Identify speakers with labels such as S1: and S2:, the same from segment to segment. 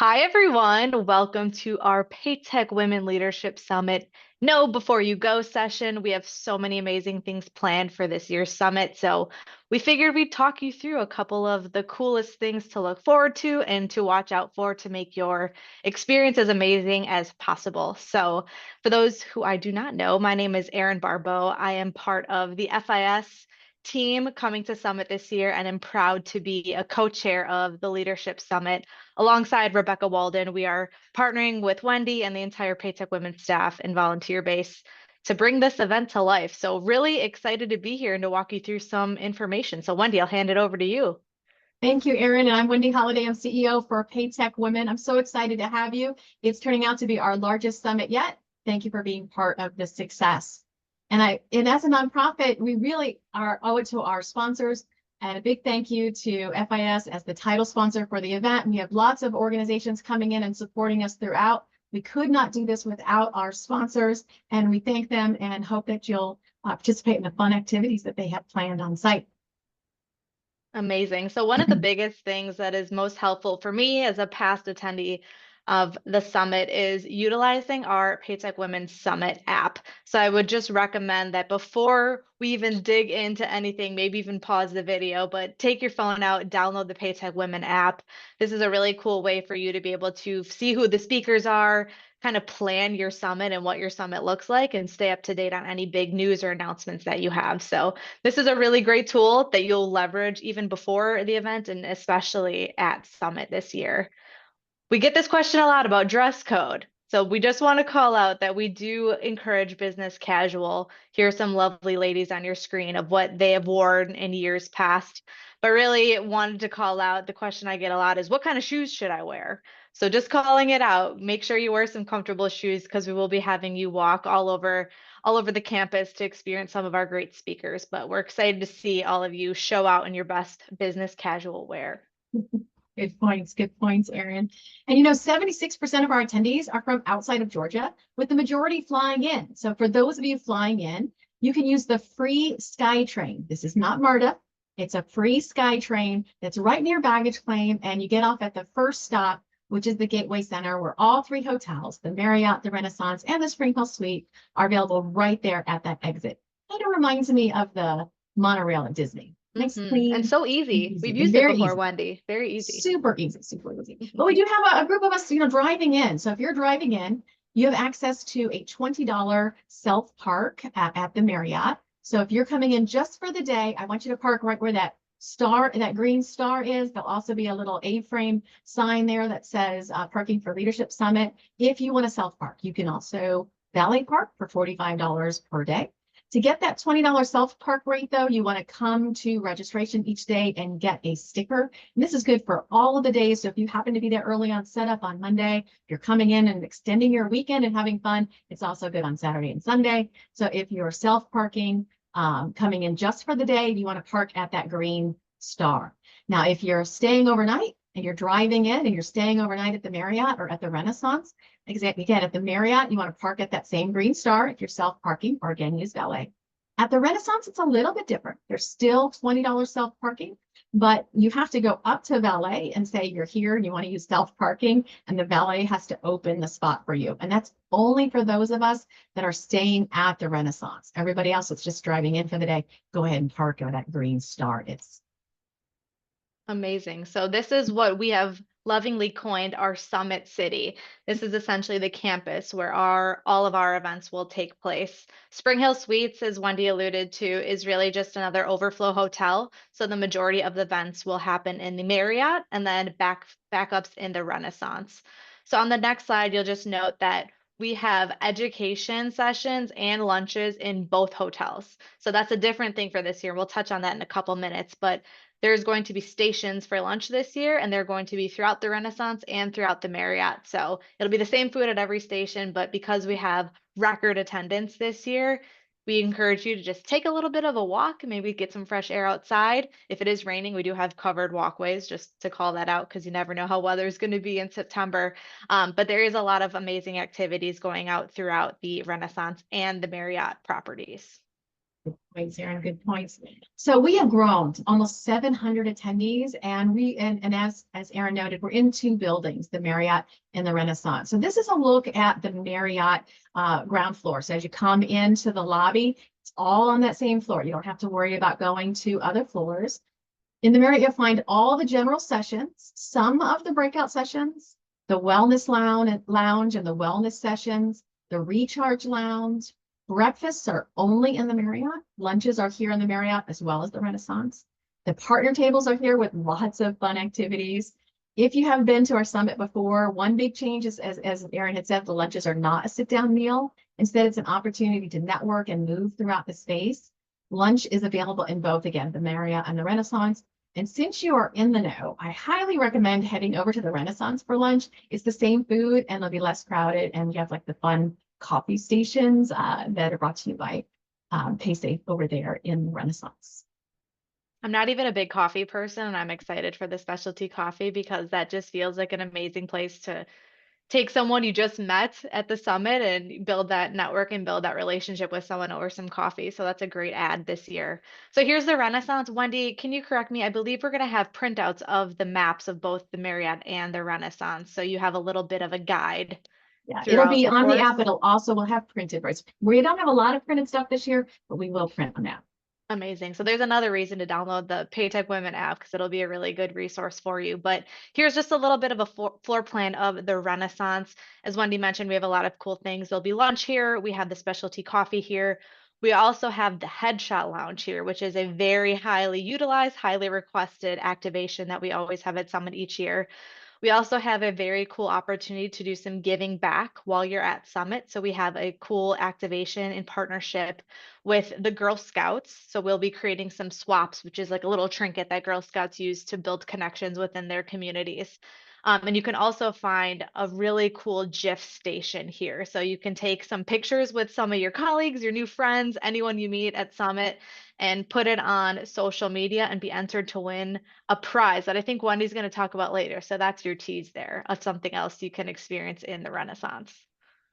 S1: Hi, everyone. Welcome to our PayTech Women Leadership Summit Know Before You Go session. We have so many amazing things planned for this year's summit. So we figured we'd talk you through a couple of the coolest things to look forward to and to watch out for to make your experience as amazing as possible. So for those who I do not know, my name is Erin Barbeau. I am part of the FIS team coming to Summit this year, and I'm proud to be a co-chair of the Leadership Summit. Alongside Rebecca Walden, we are partnering with Wendy and the entire PayTech Women staff and volunteer base to bring this event to life. So really excited to be here and to walk you through some information. So Wendy, I'll hand it over to you.
S2: Thank you, Erin. And I'm Wendy Holliday. I'm CEO for PayTech Women. I'm so excited to have you. It's turning out to be our largest summit yet. Thank you for being part of the success. And as a nonprofit, we really owe it to our sponsors. And a big thank you to FIS as the title sponsor for the event. We have lots of organizations coming in and supporting us throughout. We could not do this without our sponsors, and we thank them and hope that you'll participate in the fun activities that they have planned on site.
S1: Amazing. So one of the biggest things that is most helpful for me as a past attendee of the summit is utilizing our PayTech Women Summit app. So I would just recommend that before we even dig into anything, maybe even pause the video, but take your phone out, download the PayTech Women app. This is a really cool way for you to be able to see who the speakers are, kind of plan your summit and what your summit looks like, and stay up to date on any big news or announcements that you have. So this is a really great tool that you'll leverage even before the event and especially at Summit this year. We get this question a lot about dress code. So we just want to call out that we do encourage business casual. Here are some lovely ladies on your screen of what they have worn in years past. But really wanted to call out, the question I get a lot is, what kind of shoes should I wear? So just calling it out, make sure you wear some comfortable shoes because we will be having you walk all over the campus to experience some of our great speakers. But we're excited to see all of you show out in your best business casual wear.
S2: Good points, Erin. And 76% of our attendees are from outside of Georgia, with the majority flying in. So for those of you flying in, you can use the free SkyTrain. This is not MARTA. It's a free SkyTrain that's right near baggage claim, and you get off at the first stop, which is the Gateway Center, where all three hotels, the Marriott, the Renaissance, and the Spring Hill Suite, are available right there at that exit. Kind of reminds me of the monorail at Disney. Nice, clean,
S1: and so easy. We've used it before, Wendy. Very easy.
S2: Super easy, super easy. But we do have a group of us, driving in. So if you're driving in, you have access to a $20 self-park at the Marriott. So if you're coming in just for the day, I want you to park right where that green star is. There'll also be a little A-frame sign there that says Parking for Leadership Summit. If you want to self-park, you can also valet park for $45 per day. To get that $20 self-park rate, though, you want to come to registration each day and get a sticker. And this is good for all of the days. So if you happen to be there early on setup on Monday, you're coming in and extending your weekend and having fun, it's also good on Saturday and Sunday. So if you're self-parking, coming in just for the day, you want to park at that green star. Now, if you're staying overnight and you're driving in and you're staying overnight at the Marriott or at the Renaissance, again, at the Marriott, you want to park at that same green star if you're self-parking, or again, use valet. At the Renaissance, it's a little bit different. There's still $20 self-parking, but you have to go up to valet and say you're here and you want to use self-parking, and the valet has to open the spot for you. And that's only for those of us that are staying at the Renaissance. Everybody else that's just driving in for the day, go ahead and park at that green star. It's
S1: amazing. So this is what we have lovingly coined our Summit City. This is essentially the campus where all of our events will take place. Spring Hill Suites, as Wendy alluded to, is really just another overflow hotel. So the majority of the events will happen in the Marriott and then backups in the Renaissance. So on the next slide, you'll just note that we have education sessions and lunches in both hotels. So that's a different thing for this year. We'll touch on that in a couple minutes, but there's going to be stations for lunch this year, and they're going to be throughout the Renaissance and throughout the Marriott. So it'll be the same food at every station, but because we have record attendance this year, we encourage you to just take a little bit of a walk, maybe get some fresh air outside. If it is raining, we do have covered walkways, just to call that out, because you never know how weather is going to be in September. But there is a lot of amazing activities going out throughout the Renaissance and the Marriott properties.
S2: Good points, Erin. Good points. So we have grown to almost 700 attendees, and as Erin noted, we're in two buildings, the Marriott and the Renaissance. So this is a look at the Marriott ground floor. So as you come into the lobby, it's all on that same floor. You don't have to worry about going to other floors. In the Marriott, you'll find all the general sessions, some of the breakout sessions, the wellness lounge and the wellness sessions, the recharge lounge. Breakfasts are only in the Marriott. Lunches are here in the Marriott as well as the Renaissance. The partner tables are here with lots of fun activities. If you have been to our summit before, one big change is, as Erin had said, the lunches are not a sit-down meal. Instead, it's an opportunity to network and move throughout the space. Lunch is available in both, again, the Marriott and the Renaissance. And since you are in the know, I highly recommend heading over to the Renaissance for lunch. It's the same food and it'll be less crowded. And you have like the fun coffee stations that are brought to you by PaySafe over there in the Renaissance.
S1: I'm not even a big coffee person, and I'm excited for the specialty coffee because that just feels like an amazing place to take someone you just met at the summit and build that network and build that relationship with someone over some coffee. So that's a great ad this year. So here's the Renaissance. Wendy, can you correct me? I believe we're going to have printouts of the maps of both the Marriott and the Renaissance. So you have a little bit of a guide
S2: Yeah, it'll
S1: throughout
S2: be
S1: the
S2: on the
S1: course.
S2: app. It'll also will have printed versions. We don't have a lot of printed stuff this year, but we will print on that.
S1: Amazing. So there's another reason to download the PayTech Women app because it'll be a really good resource for you. But here's just a little bit of a floor plan of the Renaissance. As Wendy mentioned, we have a lot of cool things. There'll be lunch here. We have the specialty coffee here. We also have the Headshot Lounge here, which is a very highly utilized, highly requested activation that we always have at Summit each year. We also have a very cool opportunity to do some giving back while you're at Summit. So we have a cool activation in partnership with the Girl Scouts. So we'll be creating some swaps, which is like a little trinket that Girl Scouts use to build connections within their communities. And you can also find a really cool GIF station here. So you can take some pictures with some of your colleagues, your new friends, anyone you meet at Summit, and put it on social media and be entered to win a prize that I think Wendy's going to talk about later. So that's your tease there of something else you can experience in the Renaissance.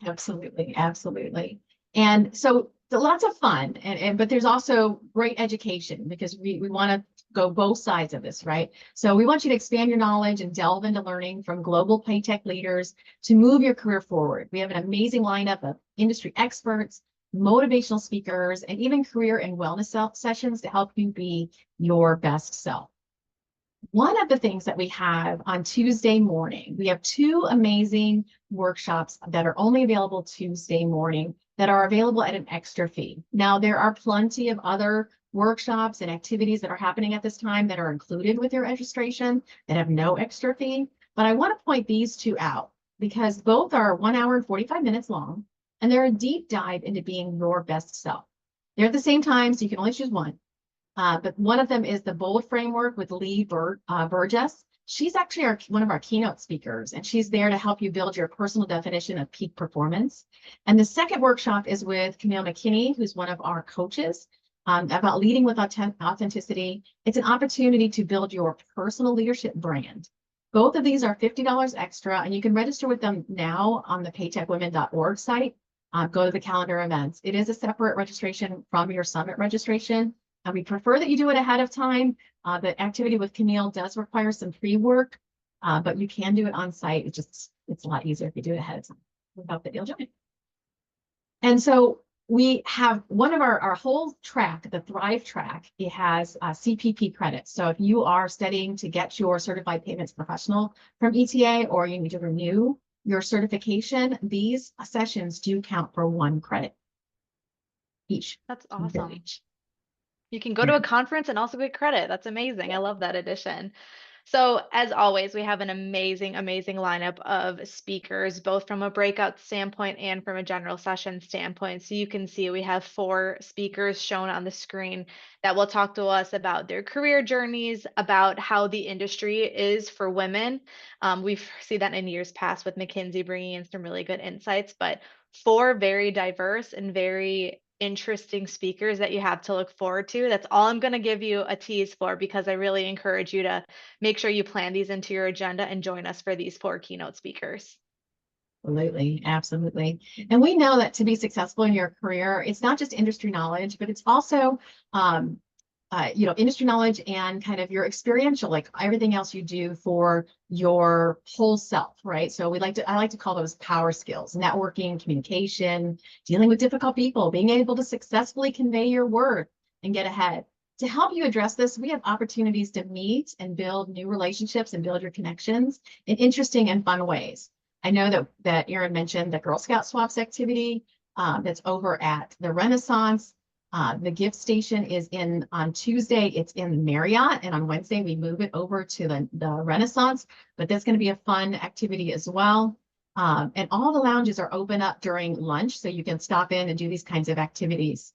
S2: Absolutely, absolutely. And so lots of fun, but there's also great education because we want to go both sides of this, right? So we want you to expand your knowledge and delve into learning from global PayTech leaders to move your career forward. We have an amazing lineup of industry experts, motivational speakers, and even career and wellness sessions to help you be your best self. One of the things that we have on Tuesday morning, we have two amazing workshops that are only available Tuesday morning that are available at an extra fee. Now, there are plenty of other workshops and activities that are happening at this time that are included with your registration that have no extra fee, but I want to point these two out because both are 1 hour and 45 minutes long, and they're a deep dive into being your best self. They're at the same time, so you can only choose one. But one of them is the BOLD framework with Lee Burgess. She's actually one of our keynote speakers, and she's there to help you build your personal definition of peak performance. And the second workshop is with Camille McKinney, who's one of our coaches, about leading with authenticity. It's an opportunity to build your personal leadership brand. Both of these are $50 extra, and you can register with them now on the paytechwomen.org site. Go to the calendar events. It is a separate registration from your summit registration. And we prefer that you do it ahead of time. The activity with Camille does require some pre-work, but you can do it on site. It's a lot easier if you do it ahead of time. We hope that you'll join. And so we have one of our whole track, the Thrive track, it has CPP credits. So if you are studying to get your certified payments professional from ETA, or you need to renew your certification, these sessions do count for 1 credit each.
S1: That's awesome. You can go to a conference and also get credit. That's amazing. I love that addition. So as always, we have an amazing, amazing lineup of speakers, both from a breakout standpoint and from a general session standpoint. So you can see we have 4 speakers shown on the screen that will talk to us about their career journeys, about how the industry is for women. We've seen that in years past with McKinsey bringing in some really good insights, but 4 very diverse and very interesting speakers that you have to look forward to. That's all I'm going to give you a tease for because I really encourage you to make sure you plan these into your agenda and join us for these 4 keynote speakers.
S2: Absolutely, absolutely. And we know that to be successful in your career, it's not just industry knowledge, but it's also, um, industry knowledge and kind of your experiential, like everything else you do for your whole self, right? So I like to call those power skills: networking, communication, dealing with difficult people, being able to successfully convey your worth and get ahead. To help you address this, we have opportunities to meet and build new relationships and build your connections in interesting and fun ways. I know that Erin mentioned the Girl Scout Swaps activity that's over at the Renaissance. The gift station is on Tuesday, it's in Marriott, and on Wednesday we move it over to the Renaissance, but that's going to be a fun activity as well. And all the lounges are open up during lunch, so you can stop in and do these kinds of activities.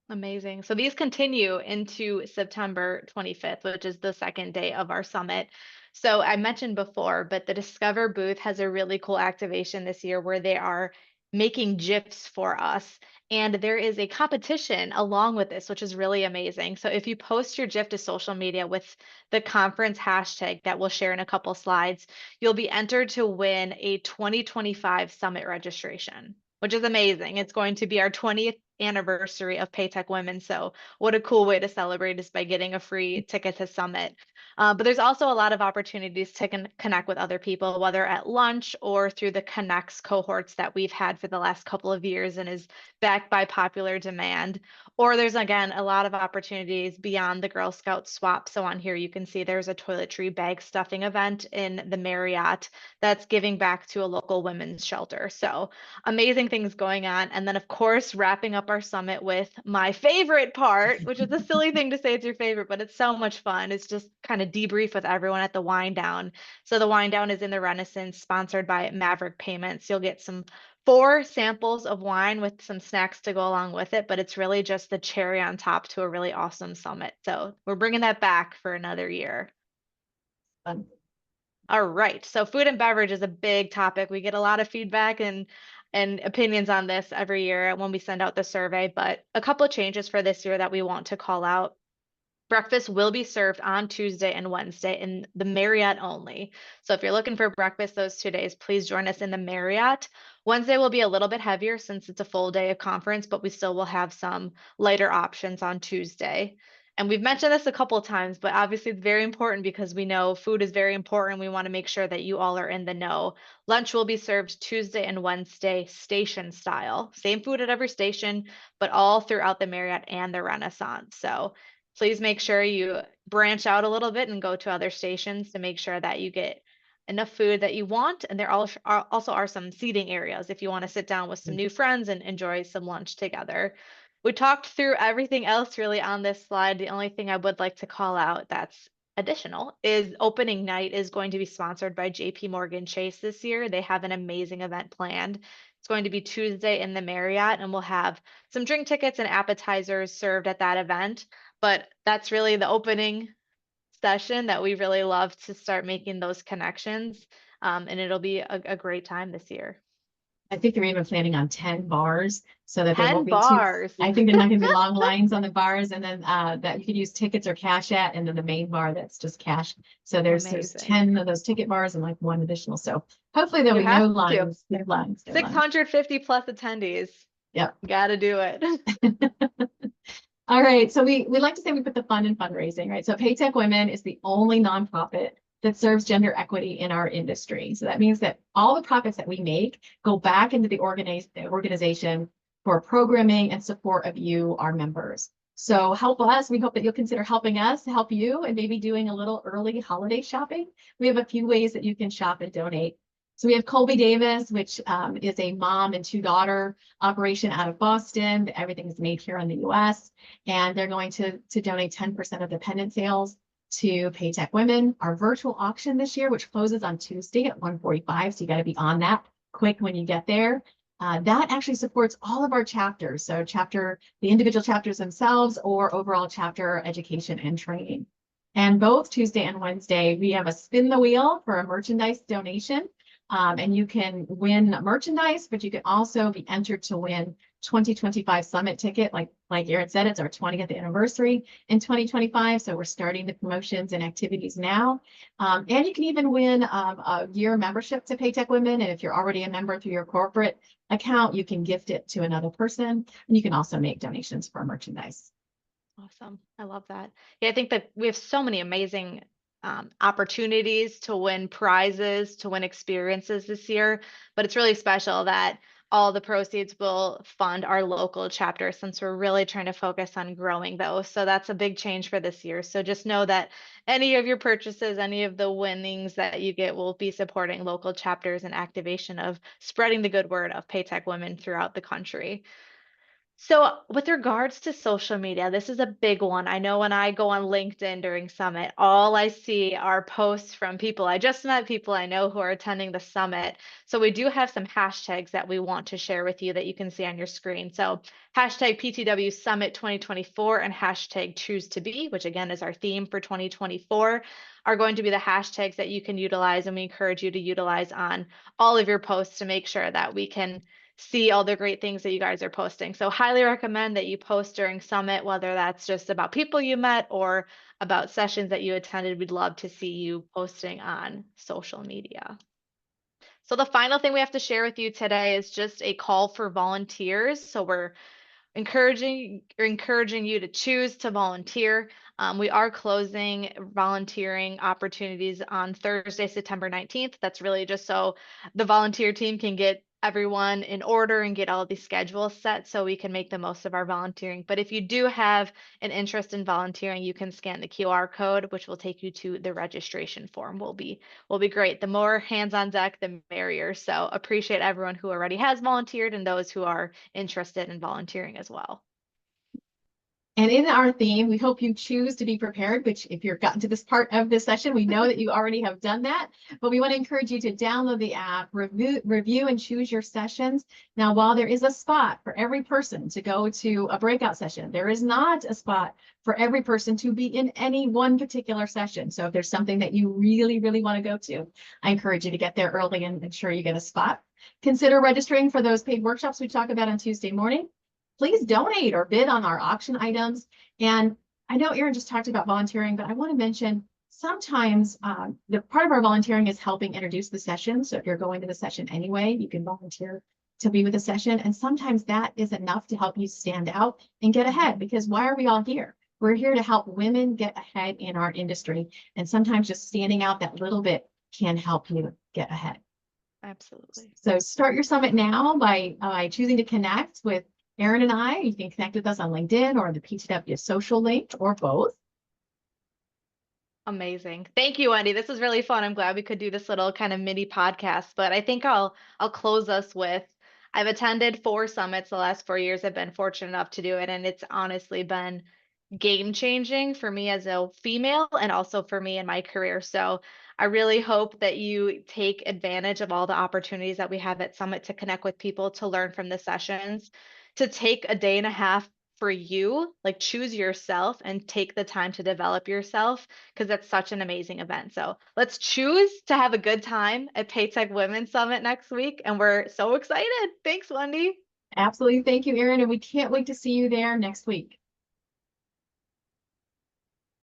S1: Amazing. So these continue into September 25th, which is the second day of our summit. So I mentioned before, but the Discover booth has a really cool activation this year where they are making GIFs for us. And there is a competition along with this, which is really amazing. So if you post your GIF to social media with the conference hashtag that we'll share in a couple slides, you'll be entered to win a 2025 summit registration, which is amazing. It's going to be our 20th anniversary of PayTech Women. So what a cool way to celebrate is by getting a free ticket to Summit. But there's also a lot of opportunities to connect with other people, whether at lunch or through the Connects cohorts that we've had for the last couple of years and is backed by popular demand. Or there's, again, a lot of opportunities beyond the Girl Scout swap. So on here, you can see there's a toiletry bag stuffing event in the Marriott that's giving back to a local women's shelter. So amazing things going on. And then, of course, wrapping up our summit with my favorite part, which is a silly thing to say it's your favorite, but it's so much fun. It's just kind of debrief with everyone at the wind down. So the wind down is in the Renaissance, sponsored by Maverick Payments. You'll get 4 samples of wine with some snacks to go along with it, but it's really just the cherry on top to a really awesome summit. So we're bringing that back for another year.
S2: Fun.
S1: All right. So food and beverage is a big topic. We get a lot of feedback and opinions on this every year when we send out the survey, but a couple of changes for this year that we want to call out. Breakfast will be served on Tuesday and Wednesday in the Marriott only. So if you're looking for breakfast those 2 days, please join us in the Marriott. Wednesday will be a little bit heavier since it's a full day of conference, but we still will have some lighter options on Tuesday. And we've mentioned this a couple of times, but obviously it's very important because we know food is very important. We want to make sure that you all are in the know. Lunch will be served Tuesday and Wednesday station style. Same food at every station, but all throughout the Marriott and the Renaissance. So please make sure you branch out a little bit and go to other stations to make sure that you get enough food that you want. And there also are some seating areas if you want to sit down with some new friends and enjoy some lunch together. We talked through everything else really on this slide. The only thing I would like to call out that's additional is opening night is going to be sponsored by JP Morgan Chase this year. They have an amazing event planned. It's going to be Tuesday in the Marriott, and we'll have some drink tickets and appetizers served at that event. But that's really the opening session that we really love to start making those connections. And it'll be a great time this year.
S2: I think they're even planning on 10 bars so that there
S1: 10
S2: won't be too,
S1: bars.
S2: I think there's not going to be long lines on the bars, and then that you can use tickets or cash at, and then the main bar that's just cash. So there's
S1: Amazing.
S2: 10 of those ticket bars and like one additional. So hopefully there'll
S1: You
S2: be no
S1: have to.
S2: lines. No lines. No lines.
S1: 650 plus attendees.
S2: Yep.
S1: Got to do it.
S2: All right. So we like to say we put the fun in fundraising, right? So PayTech Women is the only nonprofit that serves gender equity in our industry. So that means that all the profits that we make go back into the organization for programming and support of you, our members. So help us. We hope that you'll consider helping us help you and maybe doing a little early holiday shopping. We have a few ways that you can shop and donate. So we have Colby Davis, which is a mom and 2-daughter operation out of Boston. Everything is made here in the US. And they're going to donate 10% of the pendant sales to PayTech Women. Our virtual auction this year, which closes on Tuesday at 1:45. So you got to be on that quick when you get there. That actually supports all of our chapters. So the individual chapters themselves or overall chapter education and training. And both Tuesday and Wednesday, we have a spin the wheel for a merchandise donation. And you can win merchandise, but you can also be entered to win 2025 Summit ticket. Like Erin said, it's our 20th anniversary in 2025. So we're starting the promotions and activities now. And you can even win a year membership to PayTech Women. And if you're already a member through your corporate account, you can gift it to another person. And you can also make donations for merchandise.
S1: Awesome. I love that. Yeah, I think that we have so many amazing opportunities to win prizes, to win experiences this year, but it's really special that all the proceeds will fund our local chapter since we're really trying to focus on growing those. So that's a big change for this year. So just know that any of your purchases, any of the winnings that you get will be supporting local chapters and activation of spreading the good word of PayTech Women throughout the country. So, with regards to social media, this is a big one. I know when I go on LinkedIn during Summit, all I see are posts from people I just met, people I know who are attending the Summit. So, we do have some hashtags that we want to share with you that you can see on your screen. So, hashtag PTW Summit 2024 and hashtag Choose to Be, which again is our theme for 2024, are going to be the hashtags that you can utilize, and we encourage you to utilize on all of your posts to make sure that we can see all the great things that you guys are posting. So highly recommend that you post during Summit, whether that's just about people you met or about sessions that you attended. We'd love to see you posting on social media. So the final thing we have to share with you today is just a call for volunteers. So we're encouraging you to choose to volunteer. We are closing volunteering opportunities on Thursday, September 19th. That's really just so the volunteer team can get everyone in order and get all the schedules set so we can make the most of our volunteering. But if you do have an interest in volunteering, you can scan the QR code, which will take you to the registration form. Will be great. The more hands on deck, the merrier. So appreciate everyone who already has volunteered and those who are interested in volunteering as well.
S2: And in our theme, we hope you choose to be prepared, which if you've gotten to this part of this session, we know that you already have done that, but we want to encourage you to download the app, review and choose your sessions. Now, while there is a spot for every person to go to a breakout session, there is not a spot for every person to be in any one particular session. So if there's something that you really, really want to go to, I encourage you to get there early and ensure you get a spot. Consider registering for those paid workshops we talk about on Tuesday morning. Please donate or bid on our auction items. And I know Erin just talked about volunteering, but I want to mention sometimes the part of our volunteering is helping introduce the session. So if you're going to the session anyway, you can volunteer to be with the session. And sometimes that is enough to help you stand out and get ahead, because why are we all here? We're here to help women get ahead in our industry. And sometimes just standing out that little bit can help you get ahead.
S1: Absolutely.
S2: So start your summit now by choosing to connect with Erin and I. You can connect with us on LinkedIn or the PTW social link or both.
S1: Amazing. Thank you, Wendy. This is really fun. I'm glad we could do this little kind of mini podcast, but I think I'll close us with I've attended 4 summits the last 4 years. I've been fortunate enough to do it, and it's honestly been game changing for me as a female and also for me in my career. So I really hope that you take advantage of all the opportunities that we have at Summit to connect with people, to learn from the sessions, to take a day and a half for you, like choose yourself and take the time to develop yourself, because that's such an amazing event. So let's choose to have a good time at PayTech Women's Summit next week. And we're so excited. Thanks, Wendy.
S2: Absolutely. Thank you, Erin. And we can't wait to see you there next week.